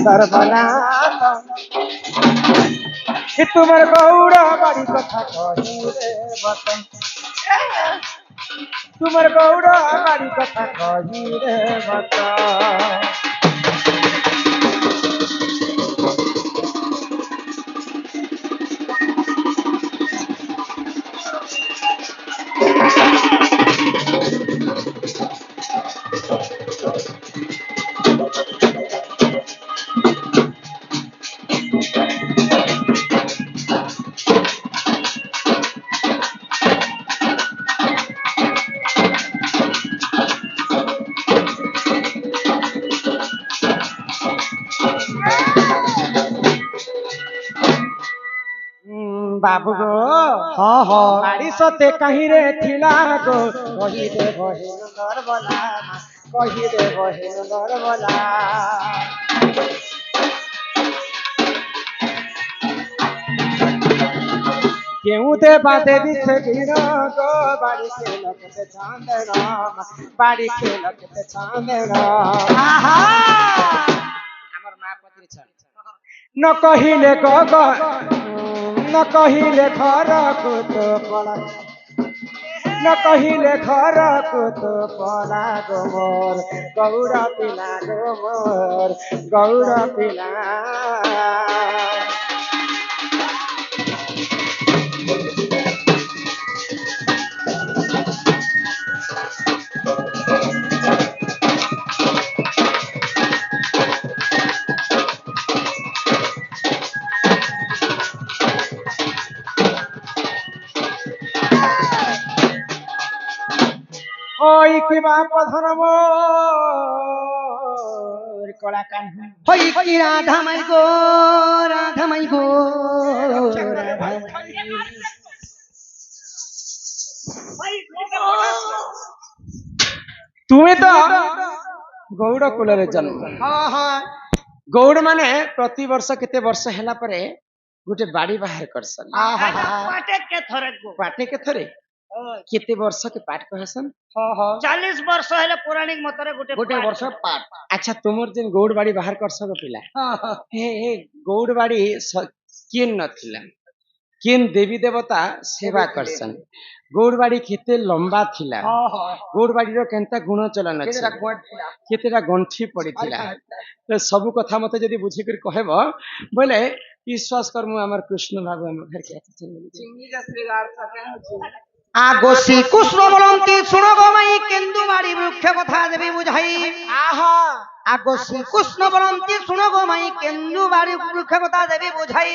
সর্বনা তোমার গৌড় বাড়ি কথা কহিলে বতাই তোমার গৌড় বাড়ি কথা কহিলে বতাই बाबू गो हाँ हाँ बाड़ी सते कहीं रे थिला गो कही दे बहिन नरबला कही दे बहिन नरबला क्यों दे बाते दिसे गिरो गो बाड़ी के लगते चांदना बाड़ी के लगते चांदना आहा हमर मां पत्री छ न कहिले गग न कहिले घर को तो पड़ा न कहिले घर को तो पड़ा गो मोर गौड़ पिला गो मोर गौड़ पिला ওই কি বাপ ধর্ম কলা কান হই কি রাধা মাই গো তুমি তো গৌড় কুলরে জন্ম हाँ हाँ গৌড় মানে প্রতি ବର୍ଷ କେତେ ବର୍ଷ ହେଲା ପରେ ଗୋଟେ ବାଡି ବାହାର କରସନ୍ पाटे के थरे गो ପାଟେ କେଥରେ କେତେ ବର୍ଷ के पाठ कहसन हाँ हाँ 40 वर्ष हेले पौराणिक मतरे गोटे वर्ष पाट अच्छा तुमर जेन गौड़ बाड़ी बाहर करस गो पिला हाँ हाँ हे गौड़ बाड़ी किन नथिला किन देवी देवता सेवा करसन गौड़ बाड़ी केते लंबा थिला हाँ हाँ गौड़ बाड़ी रो केनता गुण चलन अछि केतेरा गंठी पड़िथिला तो सब कथा मते जदी बुझी कर कहबो बोले विश्वास करमु हमर कृष्ण बाबू हमर घर के चिंगी का श्रीगार सके आगो श्री कृष्ण बोलंती सुनो गो माई केंदु बाड़ी वृक्ष कथा देवी बुझाई आहा आगो श्री कृष्ण बोलंती सुनो गो माई केंदु बाड़ी वृक्ष कथा देवी बुझाई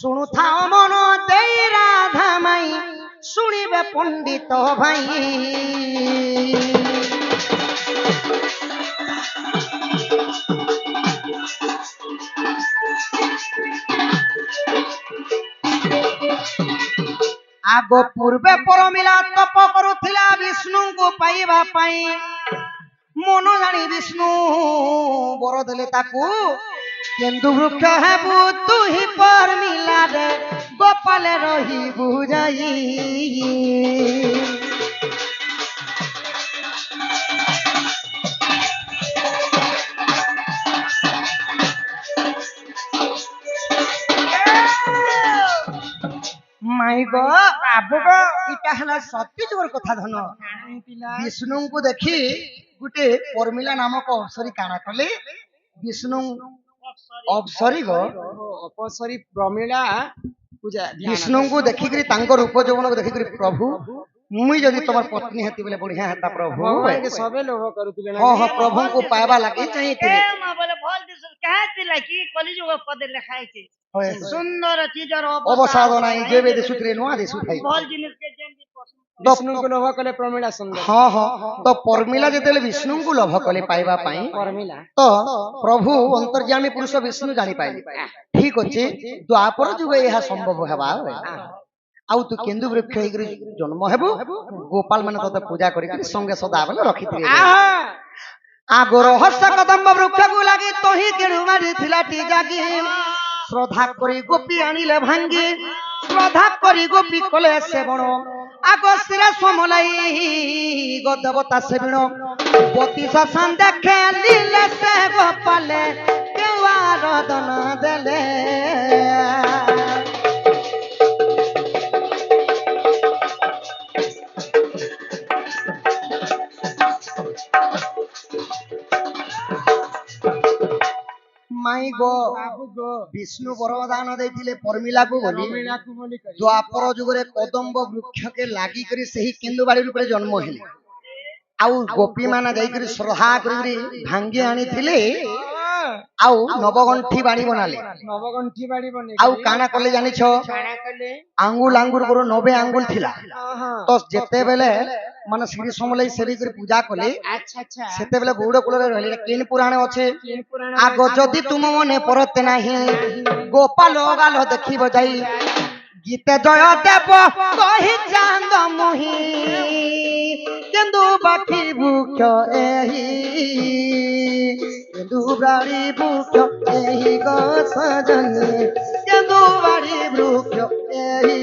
सुनु थाओ मन देई राधा माई सुनिबे पंडित भाई आगो पूर्वे परमिला तप करुथिला विष्णु को पाइबा पाई मन जानी विष्णु बर देले ताकू केंदु वृक्ष हेबु तू ही परमिला रे गोपाल रही बुझाई माई गो बाबू गो इटा हला सत्य जोर कथा धन विष्णु को देखी गुटे परमिला नामक अप्सरी काना कले विष्णु अप्सरी गो अपसरी प्रमिला पूजा विष्णु को देखी करी तांको रूप जौवन को देखी करी प्रभु मुई जदी तमर पत्नी हेती बोले बढ़िया हेता प्रभु सबे लोभ करूतिले ना हां हां प्रभु को पाएबा लागि चाहिए ए मां बोले भल दिस कहे तिला की कलिजुग पदे लिखाई छी सुंदर चीज और अवसाद नाही जेबे दिसुतरे नुआ दिसु थाई भल जिनिस के जेन भी पसंद विष्णु को लोभ कले प्रमिला सुंदर हां हां तो परमिला जेतेले विष्णु को लोभ कले पाइबा पाई प्रमिला तो प्रभु अंतर्यामी पुरुष विष्णु जानी पाइली ठीक अछि द्वापर जुग यह संभव हेबा आउ तू केंदु वृक्ष हेगरी जन्म हेबु गोपाल माने तते पूजा करी संगे सदा बले रखिथिबे आगो रहस्य कदम्ब वृक्ष को लागि तोही केणु मारी थिला टी जागी श्रद्धा करी गोपी आनिले भांगी श्रद्धा करी गोपी कले सेवण আগস্তিরা সমলাই গো দেবতা সেবিণ বতিশ সান দেখে লীলে সে গোপালে কেউ আরাধনা দেলে মাই গো বিষ্ণু বরদান ଦେଇଥିଲେ পরমিলাକୁ ବୋଲି ଦ୍ୱାପର ଯୁଗରେ କଦମ୍ବ ବୃକ୍ଷକେ ଲାଗି କରି ସେହି କେନ୍ଦୁବାଡ଼ି ରୂପରେ ଜନ୍ମ ହେଲେ ଆଉ ଗୋପୀ ମାନେ ଯାଇକରି ଶ୍ରଦ୍ଧା କରି ଭାଙ୍ଗି ଆଣିଥିଲେ ଆଉ ନବଗଣ୍ଠି ବାଡ଼ି ବନାଲେ ନବଗଣ୍ଠି ବାଡ଼ି ବନେଇ ଆଉ କାଣା କଲେ ଜାଣିଛ କାଣା କଲେ ଆଙ୍ଗୁଲ ଆଙ୍ଗୁର ଗୁରୁ 90 ଆଙ୍ଗୁଲ ଥିଲା ତ ଯେତେବେଳେ ମାନେ ଶ୍ରୀ ସମଲେଇ ସେରି କରି ପୂଜା କଲେ ଆଚ୍ଛା ଆଚ୍ଛା ସେତେବେଳେ ଗୌଡ଼ କୁଳରେ ରହିଲେ କିନ ପୁରାଣ ଅଛି କିନ ପୁରାଣ ଆଗ ଯଦି ତୁମ ମନେ ପରତେ ନାହିଁ ଗୋପାଳ ଗାଲ ଦେଖିବ ଯାଇ ଗୀତେ ଜୟ ଦେବ କହି ଚାନ୍ଦ ମୁହିଁ କେନ୍ଦୁ ବାକି ବୃକ୍ଷ ଏହି କେନ୍ଦୁ ବାଡ଼ି ବୃକ୍ଷ ଏହି ଗଛ ଜନି କେନ୍ଦୁ ବାଡ଼ି ବୃକ୍ଷ ଏହି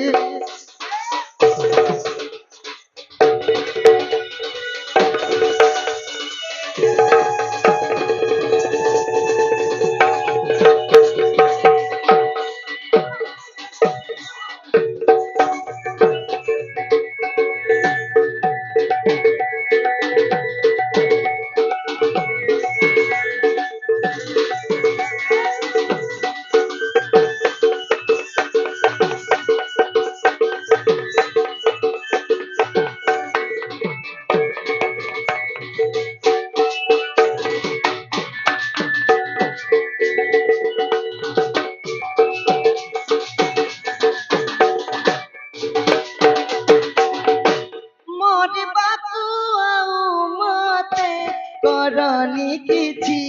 करनी किछि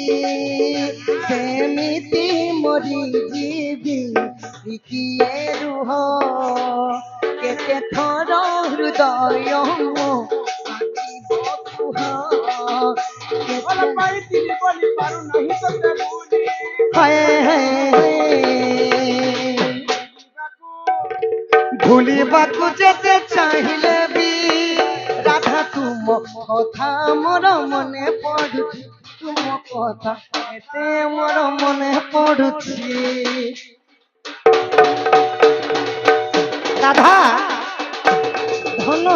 सेमिति मरी जीवी किए रुह केते थर हृदय ଭଲ ପାଇଥିଲି ବୋଲି ପାରୁ ନାହିଁ ତତେ ଭୁଲି ଭୁଲିବାକୁ ଯେତେ ଚାହିଁଲେ ବି রাধা তুম কথা মোর মনে পড়ুছি তুম কথা এতে মোর মনে পড়ুছি রাধা ধন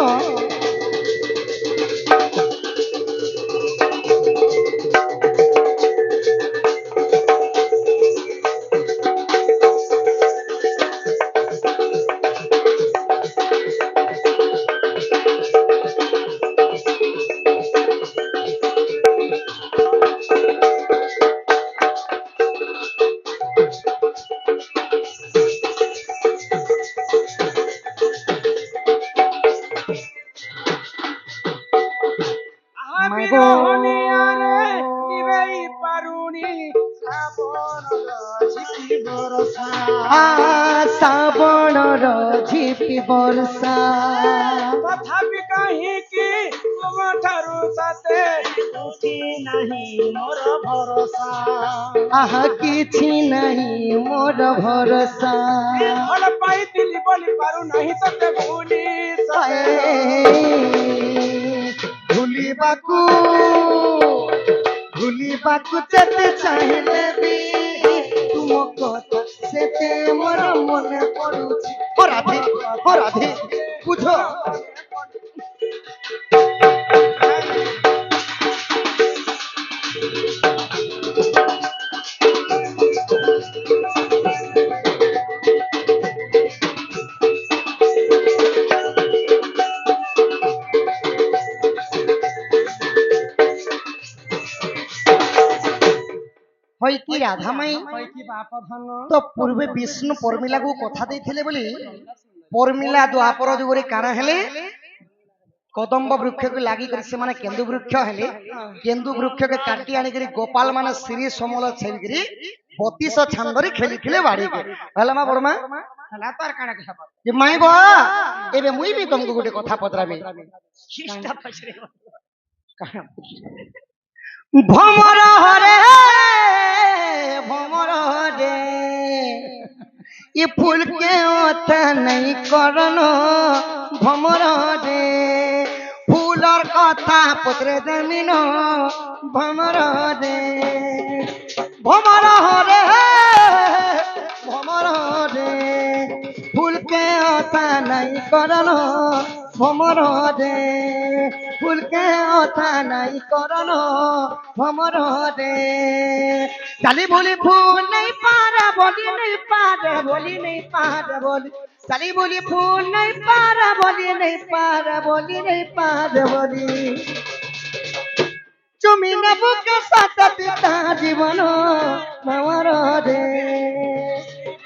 শ্রাবণর ঝিপি বর্ষা তথাপি কাহিকি তুম ঠাରୁ তাতে উঠি ନାହିଁ ମୋର ଭରସା আহা କିଛି ନାହିଁ ମୋର ଭରସା ଭଲ ପାଇଥିଲି ବୋଲି ପାରୁ ନାହିଁ ତତେ ଭୁଲି ଭୁଲିବାକୁ ଯେତେ ଚାହିଁଲେ ବି ତୁମ କଥା ସେତେ ମୋର ମନେ ପଡୁଛି ଓ ରାଧେ ବୁଝ হইকি রাধা মাই তো পূর্বে বিষ্ণু পরমিলাକୁ কথা ଦେଇଥିଲେ ବୋଲି পরমিলা দ্বাপর যুগরে কাଣା হেলে কদম্ব বৃক্ষকে লাগি করে ସେମାନେ কেন্দু বৃক্ষ হেলে কেন্দু বৃক্ষকে কাটি আনি করে গোপাল মানে শ্রী সমল ছেড়ি 32 ছান্দরে খেলিଥିଲେ বাড়িকে ହେଲା মা বড়মা ହେଲା ତାର କାଣା ହେବ যে মাই গো এবে মুই বি তোমাকে গোটে কথা পত্রামি ଖ୍ରୀଷ୍ଟ ପଛରେ ভমর হরে ই ফুল के ओता नहीं करनो ভমর রে ফুলর কথা পত্রে দেমিন ভমর রে ভমর রে ভমর রে ফুলকে অথা নাই করন ভমর রে ফুলকে অথা নাই করন ভমর রে চালি বলি ফুল নেই পারে বলি নেই পারে বলি নেই পারে বলি চালি বলি ফুল নেই পারে বলি নেই পারে বলি নেই পারে বলি তুমি নেবুকে সাথে পিতা জীবন ভমর রে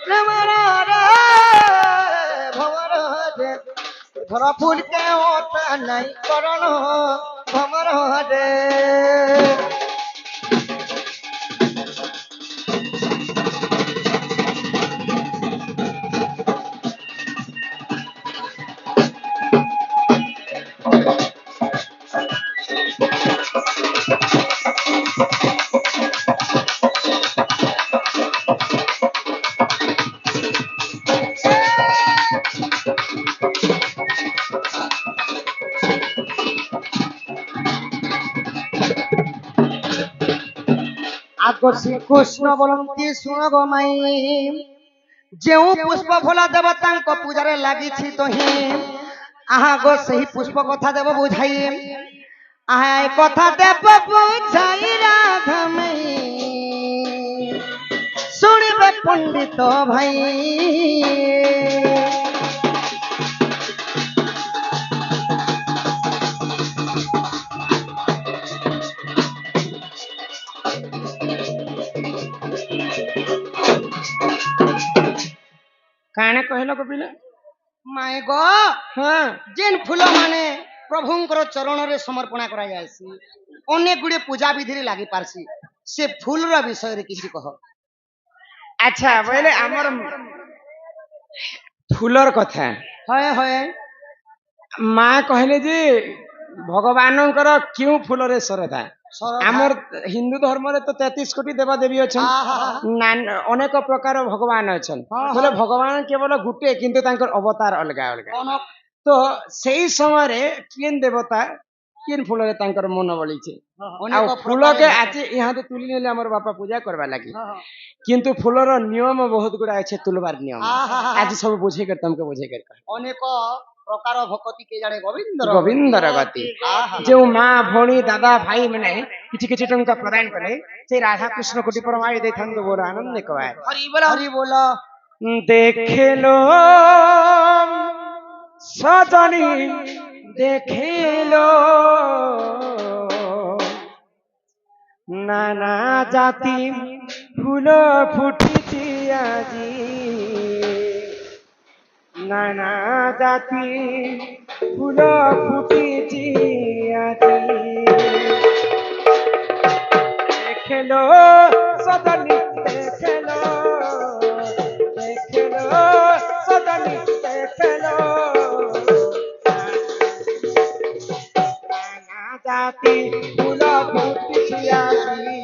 ভমর রে ভমর রে ধর ফুলকে ওটা নাই করণ ভমর রে আগো শ্রীকৃষ্ণ বলନ୍ତି ଶୁଣ ଗୋ ମାଇ ଯେଉଁ ପୁଷ୍ପ ଫୁଲ ଦେବତାଙ୍କ ପୂଜାରେ ଲାଗିଛି ତହିଁ ଆହା ଗୋ ସେହି ପୁଷ୍ପ କଥା ଦେବ ବୁଝାଇ ଆହା ଏ କଥା ଦେବ ବୁଝାଇ ରାଧାମୟୀ ଶୁଣିବେ ପଣ୍ଡିତ ଭାଇ କାଣା କହିଲ କପିଲା ମାଏ ଗୋ ହଁ ଯେନ୍ ଫୁଲ ମାନେ ପ୍ରଭୁଙ୍କର ଚରଣରେ ସମର୍ପଣ କରାଯାଏସି ଅନେକ ଗୁଡ଼ିଏ ପୂଜା ବିଧିରେ ଲାଗି ପାରସି ସେ ଫୁଲର ବିଷୟରେ କିଛି କହ ଆଚ୍ଛା ବୋଇଲେ ଆମର ଫୁଲର କଥା ହଏ ହଏ ମା କହିଲେ ଯେ ଭଗବାନଙ୍କର କେଉଁ ଫୁଲରେ ଶ୍ରଦ୍ଧା ଆମର ହିନ୍ଦୁ ଧର୍ମରେ ତ 33 କୋଟି ଦେବାଦେବୀ ଅଛନ୍ତି ଅନେକ ପ୍ରକାର ଭଗବାନ ଅଛନ୍ତି ବୋଲେ ଭଗବାନ କେବଳ ଗୋଟେ କିନ୍ତୁ ତାଙ୍କର ଅବତାର ଅଲଗା ଅଲଗା ତ ସେଇ ସମୟରେ କେନ୍ ଦେବତା କେନ୍ ଫୁଲରେ ତାଙ୍କର ମନ ବଳିছে ଆଉ ଫୁଲକେ ଆଜି ଇହାଦେ ତୁଲି ନେଲେ ଆମର ବାପା ପୂଜା କରବା ଲାଗି କିନ୍ତୁ ଫୁଲର ନିୟମ ବହୁତ ଗୁଡା ଅଛି ତୁଲବାର ନିୟମ ଆଜି ସବୁ ବୁଝେଇକରି ତମକୁ ବୁଝେଇକରି ଅନେକ ପ୍ରକାର ଭକ୍ତି କେ ଜାଣେ ଗୋବିନ୍ଦର ଗତି ଯେଉଁ ମା ଭଉଣୀ ଦାଦା ଭାଇ ମାନେ କିଛି କିଛି ଟଙ୍କା ପ୍ରଦାନ କଲେ ସେ ରାଧାକୃଷ୍ଣ କୋଟି ପରମାୟ ଦେଇଥାନ୍ତୁ ବୋଲ ଆନନ୍ଦ କବାଏ ହରି ବୋଲ ଦେଖିଲୋ ସଜনী ଦେଖିଲୋ নানা জাতি ফুল ফুটিছি আজি নানা জাতি ফুল ফুটিছি আজি দেখলো সদনী দেখলো দেখলো সদনী দেখলো নানা জাতি ফুল ফুটিছি আজি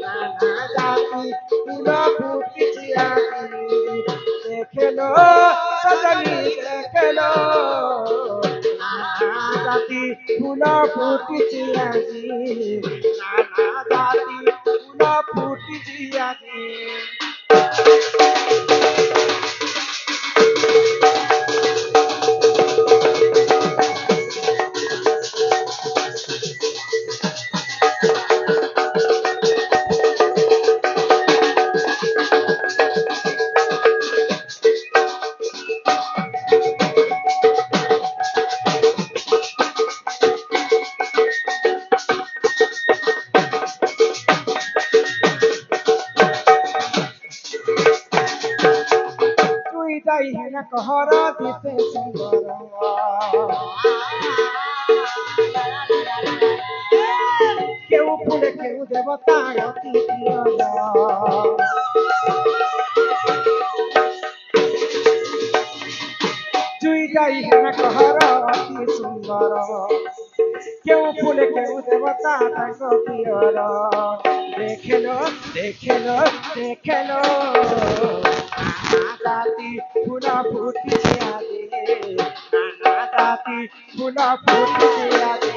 নানা জাতি ফুল ফুটিছি আজি দেখলো সজনী দেখলো নানা জাতি ফুল ফুটিছি আজি নানা জাতি ফুল ফুটিছি আজি कहर दिते सुंदर केउ फूले केउ देवता अति प्रिय जुई जाई है कहर अति सुंदर केउ फूले केउ देवता तांक प्रियर देखलो देखलो देखलो জাতি ফুল ফুটিছে আজি নানা জাতি ফুল ফুটিছে আজি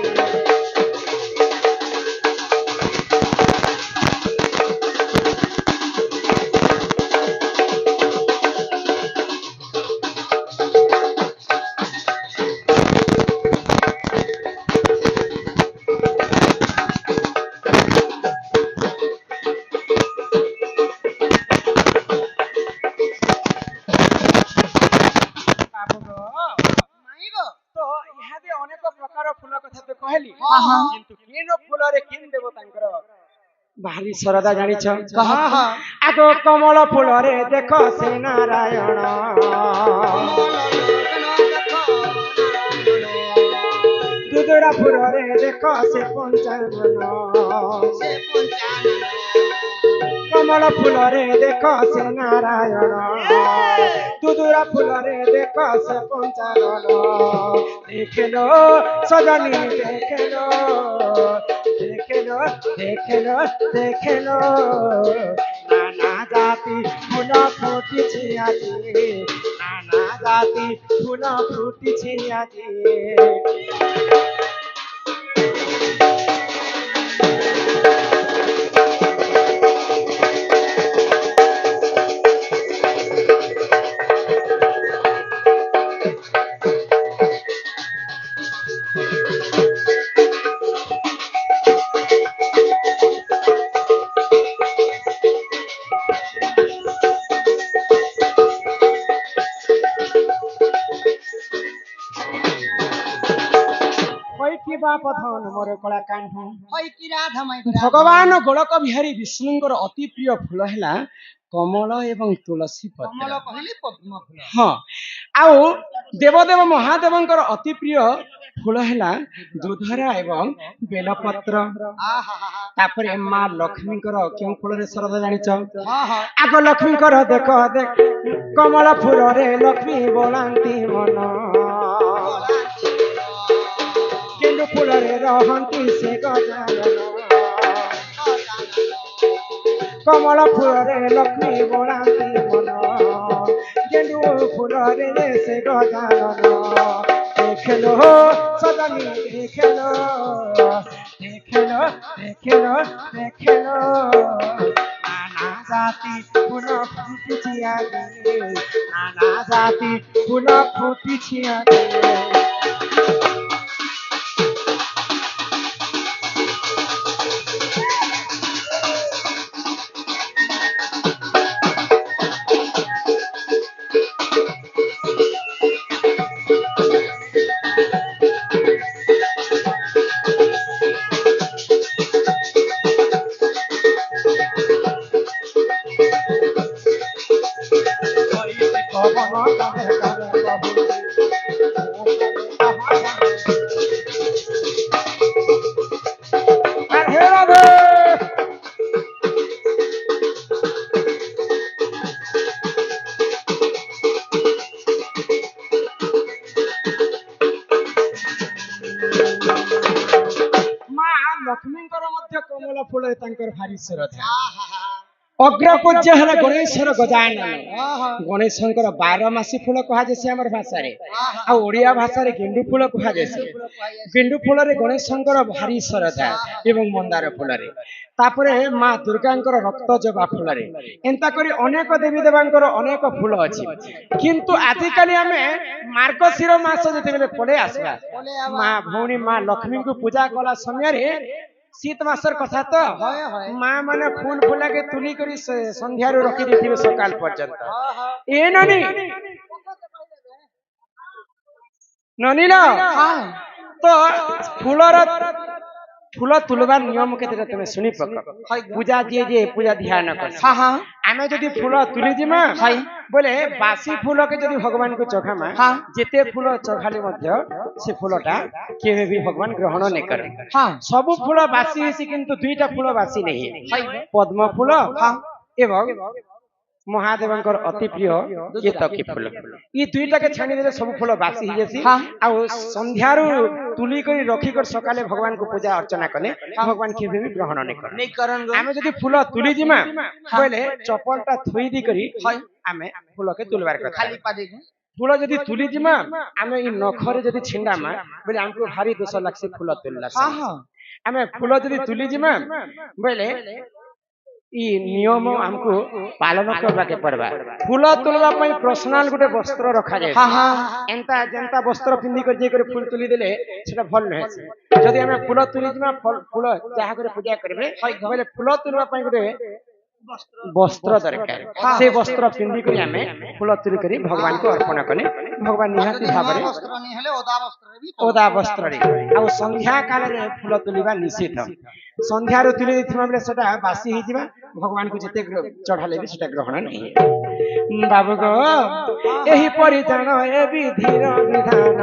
তো ইহাদে অনেক প্রকার ফুল কথা তো কহিলি কিন্তু কেন ফুলরে কেন দেব তাঙ্কর ভারি শ্রদ্ধা জানিছ আগ কমল ফুলরে দেখ সে নারায়ণ দুদরা ফুলরে দেখ সে পঞ্চানন কমল ফুলরে দেখ সে নারায়ণ দুদুরা ফুলরে দেখ সে পঞ্চানন দেখেলো সজনী দেখেলো দেখেলো দেখেলো দেখেলো নানা জাতি ফুল ফুটিছে আজি নানা জাতি ফুল ফুটিছে আজি কি বাপ ধন মোর কଳା କାହ୍ନୁ কি রাধা মাই ভগবান গোলক বিহারী বিষ্ণুଙ୍କର অতি প্রিয় ফুল ହେଲା কমল এবং তুলসী কমল ପତ୍ର କହିଲେ ପଦ୍ମ ଫୁଲ ହଁ ଆଉ ଦେବଦେବ ମହାଦେବଙ୍କର ଅତି ପ୍ରିୟ ଫୁଲ ହେଲା ଦୁଧରା ଏବଂ ବେଲପତ୍ର ତାପରେ ମା ଲକ୍ଷ୍ମୀଙ୍କର କେଉଁ ଫୁଲରେ ଶ୍ରଦ୍ଧା ଜାଣିଛ ଆଗ ଲକ୍ଷ୍ମୀଙ୍କର ଦେଖ ଦେଖ କମଳ ଫୁଲରେ ଲକ୍ଷ୍ମୀ ବୋଳାନ୍ତି ମନ କେଣ୍ଡୁ ଫୁଲରେ ରହନ୍ତି ସେ ଗଜାନନ କମଳ ଫୁଲରେ ଲକ୍ଷ୍ମୀ ବୋଳାନ୍ତି ମନ ଗେଣ୍ଡୁ ଫୁଲରେ ସେ ଗଜାନନ দেখেলো সজনী দেখেলো দেখেলো দেখেলো দেখেলো নানা জাতি ফুল ফুটিছি আজি নানা জাতি ফুল ফুটিছি আজি ଲକ୍ଷ୍ମୀଙ୍କର ମଧ୍ୟ କମଳ ଫୁଲରେ ତାଙ୍କର ଭାରି ଶ୍ରଦ୍ଧା ଅଗ୍ରପୂଜ୍ୟ ହେଲା ଗଣେଶର ଗଜାନନ ଗଣେଶଙ୍କର 12 ମାସୀ ଫୁଲ କୁହାଯାଏ ଆମର ଭାଷାରେ ଆଉ ଓଡ଼ିଆ ଭାଷାରେ ଗେଣ୍ଡୁ ଫୁଲ କୁହାଯାଏ ଗେଣ୍ଡୁ ଫୁଲରେ ଗଣେଶଙ୍କର ଭାରି ଶ୍ରଦ୍ଧା ଏବଂ ମନ୍ଦାର ଫୁଲରେ ତାପରେ ମା ଦୁର୍ଗାଙ୍କର ରକ୍ତ ଜବା ଫୁଲରେ ଏନ୍ତା କରି ଅନେକ ଦେବୀ ଦେବାଙ୍କର ଅନେକ ଫୁଲ ଅଛି କିନ୍ତୁ ଆଜିକାଲି ଆମେ ମାର୍ଗଶିର ମାସ ଯେତେବେଳେ ପଳେଇ ଆସିବା ମା ଭଉଣୀ ମା ଲକ୍ଷ୍ମୀଙ୍କୁ ପୂଜା କଲା ସମୟରେ শীত মাসের কথা তো মা মানে ফুল ফুলাকে তুলি করে সন্ধ্যারু রখি দিয়েছিবে সকাল পর্যন্ত এ ননি ননিল তো ফুলর ফুল তুলবার নিয়ম কেতে তুমি শুনি পক পূজা যে পূজা ধ্যান কর আমি যদি ফুল তুলি দিমা বলে বাসি ফুলকে যদি ভগবান কো চখামা যেতে ফুল চখালে মধ্য সে ফুলটা কেবে भी ভগবান গ্রহণ নাই করে সবু ফুল বাসি হইছে কিন্তু দুইটা ফুল বাসি নাই পদ্ম ফুল এবং মহাদেবଙ୍କର অতি প্রিয় কেতকী ফুল এই দুইটাকে ছানি দেলে সব ফুল বাসি হই যাসি আ সন্ধ্যারু তুলি করে রখি করে সকালে ভগবান কো পূজা অর্চনা কলে ভগবান কেবে भी গ্রহণ নাই করে আমি যদি ফুল তুলি দিমা কইলে চপলটা থুই দি করি আমি ফুলকে তুলবার কথা খালি পাদি फूल जदि तुली जिमा आमे इ नखरे जदि छिंडामा बोले हमको भारी दोष लागसे फूल तुलला हाँ हाँ आमे फूल जदि तुली जिमा बोले इ नियम हमको पालन करबा के पड़बा फूल तुलबा पई पर्सनल गुटे वस्त्र रखा जाय हाँ हाँ एंता जनता वस्त्र पिंदी कर जे करे फूल तुली देले सेटा भल नहे जदि हमें फूल तुली जिमा फूल जहा करे पूजा करबे बोले फूल तुलबा पई गुटे वस्त्र दरकार से वस्त्र पिंदी करी हमें फूल तुली करी भगवान को अर्पण कले भगवान निहाती भाबरे वस्त्र नहीं हेले ओदा वस्त्र रे भी ओदा वस्त्र रे आ संध्या काल रे फूल तुलिबा निषेध संध्या रो तुली दिथिमा बेले सेटा बासी हि जिबा भगवान को जते चढ़ाले भी सेटा ग्रहण नहीं बाबू गो एही परिजान ए विधिर विधान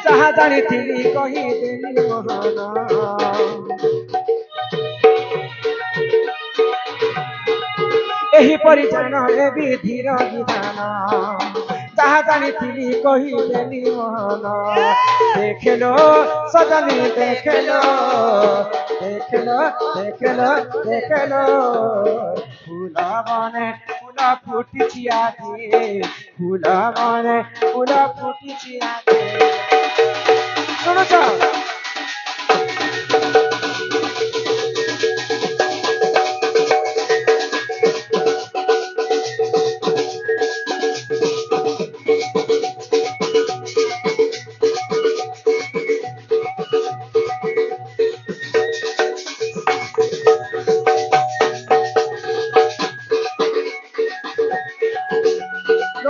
जहा जानी थिली कही देली महान एही परिजान ए विधिर विधान जहा जानी थिली कही देली महान देखलो सजनी देखलो देखलो देखलो देखलो फूल बने फूल फुटिछि आजे फूल बने फूल फुटिछि आजे सुनो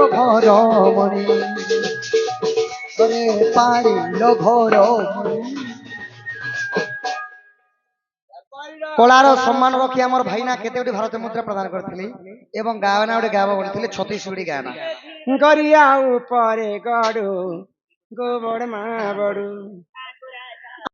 লোভরমণি ওরে পারি লোভরমণি কলার সম্মান রক্ষি আমার ভাইনা কেতে গোটি ভারতীয় মুদ্রা প্রদান করছিলি এবং গায়না গোটি গায়ব বলছিলে 36 গোটি গায়না गरिया ऊपर गडु गोबर मा बडु